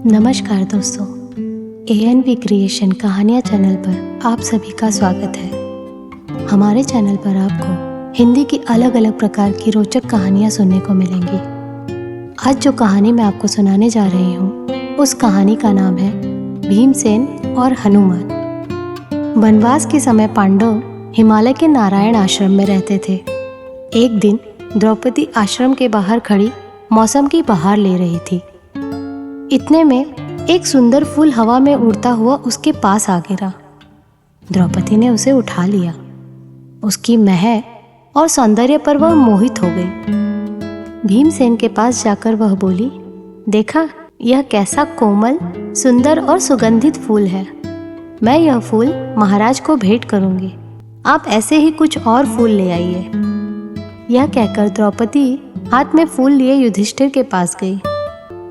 नमस्कार दोस्तों, ANV creation कहानियाँ चैनल पर आप सभी का स्वागत है। हमारे चैनल पर आपको हिंदी की अलग अलग प्रकार की रोचक कहानियाँ सुनने को मिलेंगी। आज जो कहानी मैं आपको सुनाने जा रही हूँ उस कहानी का नाम है भीमसेन और हनुमान। वनवास के समय पांडव हिमालय के नारायण आश्रम में रहते थे। एक दिन द्रौपदी आश्रम के बाहर खड़ी मौसम की बहार ले रही थी। इतने में एक सुंदर फूल हवा में उड़ता हुआ उसके पास आ गिरा। द्रौपदी ने उसे उठा लिया। उसकी महक और सौंदर्य पर वह मोहित हो गई। भीमसेन के पास जाकर वह बोली, देखा, यह कैसा कोमल, सुंदर और सुगंधित फूल है। मैं यह फूल महाराज को भेंट करूंगी। आप ऐसे ही कुछ और फूल ले आइए। यह कहकर द्रौपदी हाथ में फूल लिए युधिष्ठिर के पास गई।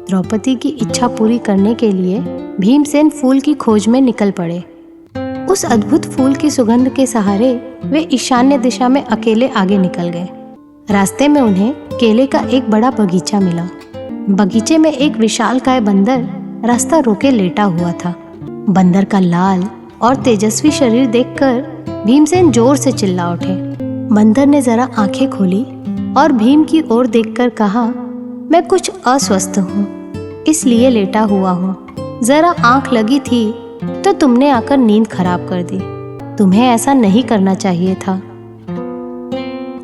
द्रौपदी की इच्छा पूरी करने के लिए भीमसेन फूल की खोज में निकल पड़े। उस अद्भुत फूल की सुगंध के सहारे वे ईशान्य दिशा में अकेले आगे निकल गए। रास्ते में उन्हें केले का एक बड़ा बगीचा मिला। बगीचे में एक विशालकाय बंदर रास्ता रोके लेटा हुआ था। बंदर का लाल और तेजस्वी शरीर देखकर भीमसेन जोर से चिल्ला उठे। बंदर ने जरा आंखें खोली और भीम की ओर देखकर कहा, मैं कुछ अस्वस्थ हूँ, इसलिए लेटा हुआ हूँ। जरा आंख लगी थी तो तुमने आकर नींद खराब कर दी। तुम्हें ऐसा नहीं करना चाहिए था।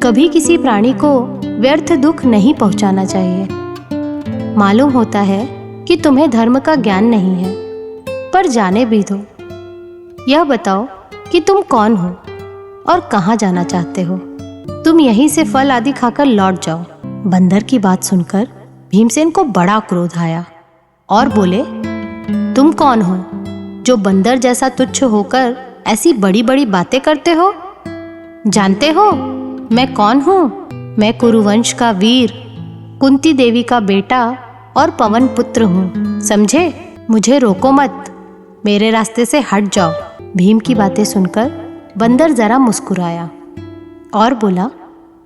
कभी किसी प्राणी को व्यर्थ दुख नहीं पहुंचाना चाहिए। मालूम होता है कि तुम्हें धर्म का ज्ञान नहीं है, पर जाने भी दो। यह बताओ कि तुम कौन हो और कहाँ जाना चाहते हो। तुम यहीं से फल आदि खाकर लौट जाओ। बंदर की बात सुनकर भीमसेन को बड़ा क्रोध आया और बोले, तुम कौन हो जो बंदर जैसा तुच्छ होकर ऐसी बड़ी बड़ी बातें करते हो? जानते हो मैं कौन हूँ? मैं कुरुवंश का वीर, कुंती देवी का बेटा और पवन पुत्र हूँ। समझे? मुझे रोको मत, मेरे रास्ते से हट जाओ। भीम की बातें सुनकर बंदर जरा मुस्कुराया और बोला,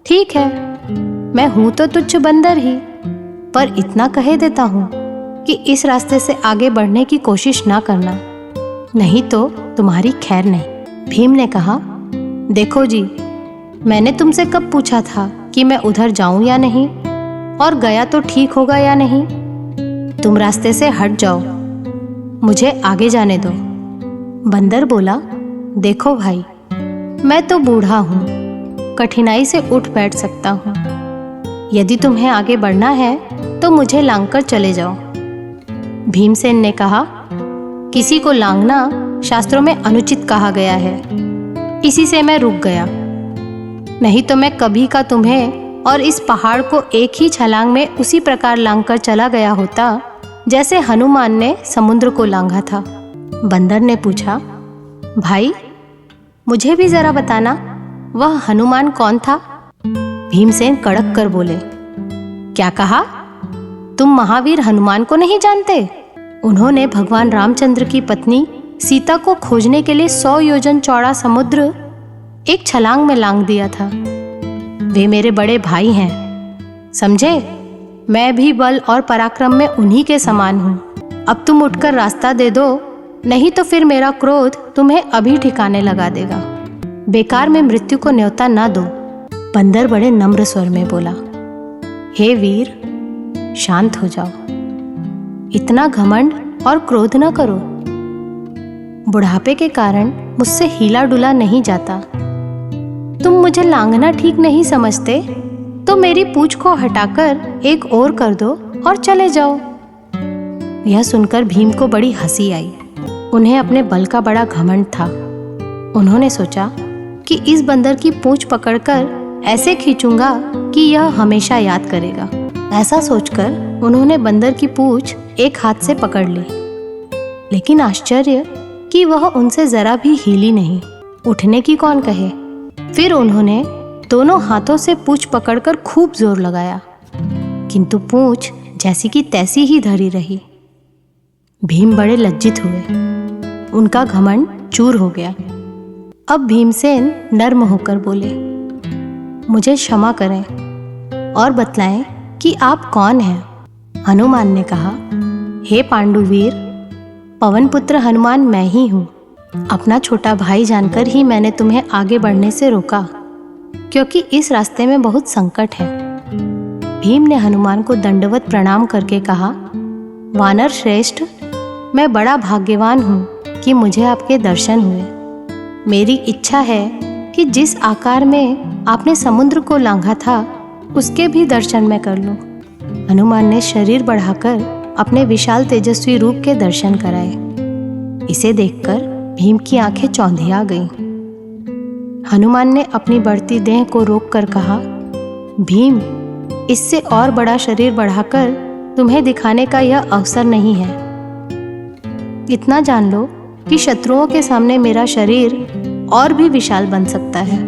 ठीक है, मैं हूं तो तुच्छ बंदर ही, पर इतना कह देता हूं कि इस रास्ते से आगे बढ़ने की कोशिश ना करना, नहीं तो तुम्हारी खैर नहीं। भीम ने कहा, देखो जी, मैंने तुमसे कब पूछा था कि मैं उधर जाऊं या नहीं, और गया तो ठीक होगा या नहीं। तुम रास्ते से हट जाओ, मुझे आगे जाने दो। बंदर बोला, देखो भाई, मैं तो बूढ़ा हूं, कठिनाई से उठ बैठ सकता हूँ। यदि तुम्हें आगे बढ़ना है तो मुझे लांघकर चले जाओ। भीमसेन ने कहा, किसी को लांघना शास्त्रों में अनुचित कहा गया है, इसी से मैं रुक गया। नहीं तो मैं कभी का तुम्हें और इस पहाड़ को एक ही छलांग में उसी प्रकार लांघकर चला गया होता जैसे हनुमान ने समुद्र को लांघा था। बंदर ने पूछा, भाई, मुझे भी जरा बताना, वह हनुमान कौन था? भीमसेन कड़क कर बोले, क्या कहा? तुम महावीर हनुमान को नहीं जानते? उन्होंने भगवान रामचंद्र की पत्नी सीता को खोजने के लिए 100 योजन चौड़ा समुद्र एक छलांग में लांघ दिया था। वे मेरे बड़े भाई हैं, समझे? मैं भी बल और पराक्रम में उन्हीं के समान हूँ। अब तुम उठकर रास्ता दे दो, नहीं तो फिर मेरा क्रोध तुम्हें अभी ठिकाने लगा देगा। बेकार में मृत्यु को न्योता ना दो। बंदर बड़े नम्र स्वर में बोला, हे वीर, शांत हो जाओ। इतना घमंड और क्रोध न करो। बुढ़ापे के कारण मुझसे हिला डुला नहीं जाता। तुम मुझे लांघना ठीक नहीं समझते तो मेरी पूंछ को हटाकर एक और कर दो और चले जाओ। यह सुनकर भीम को बड़ी हंसी आई। उन्हें अपने बल का बड़ा घमंड था। उन्होंने सोचा कि इस बंदर की पूंछ पकड़कर ऐसे खींचूंगा कि यह हमेशा याद करेगा। ऐसा सोचकर उन्होंने बंदर की पूंछ एक हाथ से पकड़ ली, लेकिन आश्चर्य कि वह उनसे जरा भी हिली नहीं। उठने की कौन कहे। फिर उन्होंने दोनों हाथों से पूंछ पकड़कर खूब जोर लगाया, किंतु पूंछ जैसी की तैसी ही धरी रही। भीम बड़े लज्जित हुए। उनका घमंड चूर हो गया। अब भीमसेन नर्म होकर बोले, मुझे क्षमा करें और बतलाएं कि आप कौन हैं। हनुमान ने कहा, हे पांडुवीर, पवन पुत्र हनुमान मैं ही हूँ। अपना छोटा भाई जानकर ही मैंने तुम्हें आगे बढ़ने से रोका, क्योंकि इस रास्ते में बहुत संकट है। भीम ने हनुमान को दंडवत प्रणाम करके कहा, वानर श्रेष्ठ, मैं बड़ा भाग्यवान हूँ कि मुझे आपके दर्शन हुए। मेरी इच्छा है कि जिस आकार में आपने समुद्र को लांघा था उसके भी दर्शन मैं कर लूं। हनुमान ने शरीर बढ़ाकर अपने विशाल तेजस्वी रूप के दर्शन कराए। इसे देखकर भीम की आंखें चौंधिया गईं। हनुमान ने अपनी बढ़ती देह को रोककर कहा, भीम, इससे और बड़ा शरीर बढ़ाकर तुम्हें दिखाने का यह अवसर नहीं है। इतना जान लो कि शत्रुओं के सामने मेरा शरीर और भी विशाल बन सकता है।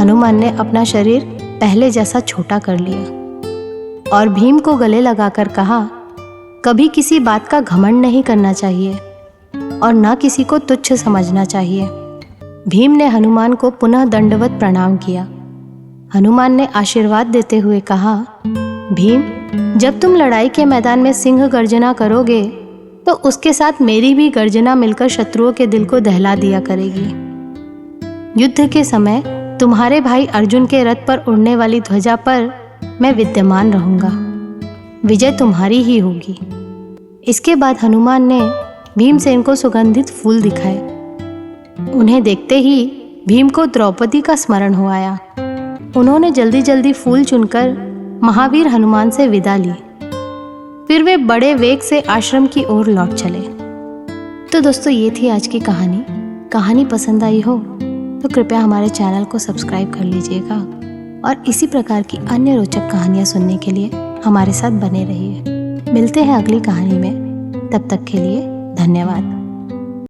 हनुमान ने अपना शरीर पहले जैसा छोटा कर लिया और भीम को गले लगाकर कहा, कभी किसी बात का घमंड नहीं करना चाहिए और न किसी को तुच्छ समझना चाहिए। भीम ने हनुमान को पुनः दंडवत प्रणाम किया। हनुमान ने आशीर्वाद देते हुए कहा, भीम, जब तुम लड़ाई के मैदान में सिंह गर्जना करोगे तो उसके साथ मेरी भी गर्जना मिलकर शत्रुओं के दिल को दहला दिया करेगी। युद्ध के समय तुम्हारे भाई अर्जुन के रथ पर उड़ने वाली ध्वजा पर मैं विद्यमान रहूंगा। विजय तुम्हारी ही होगी। इसके बाद हनुमान ने भीमसेन को सुगंधित फूल दिखाए। उन्हें देखते ही भीम को द्रौपदी का स्मरण हो आया। उन्होंने जल्दी जल्दी फूल चुनकर महावीर हनुमान से विदा ली। फिर वे बड़े वेग से आश्रम की ओर लौट चले। तो दोस्तों, ये थी आज की कहानी। कहानी पसंद आई हो तो कृपया हमारे चैनल को सब्सक्राइब कर लीजिएगा और इसी प्रकार की अन्य रोचक कहानियाँ सुनने के लिए हमारे साथ बने रहिए। मिलते हैं अगली कहानी में। तब तक के लिए धन्यवाद।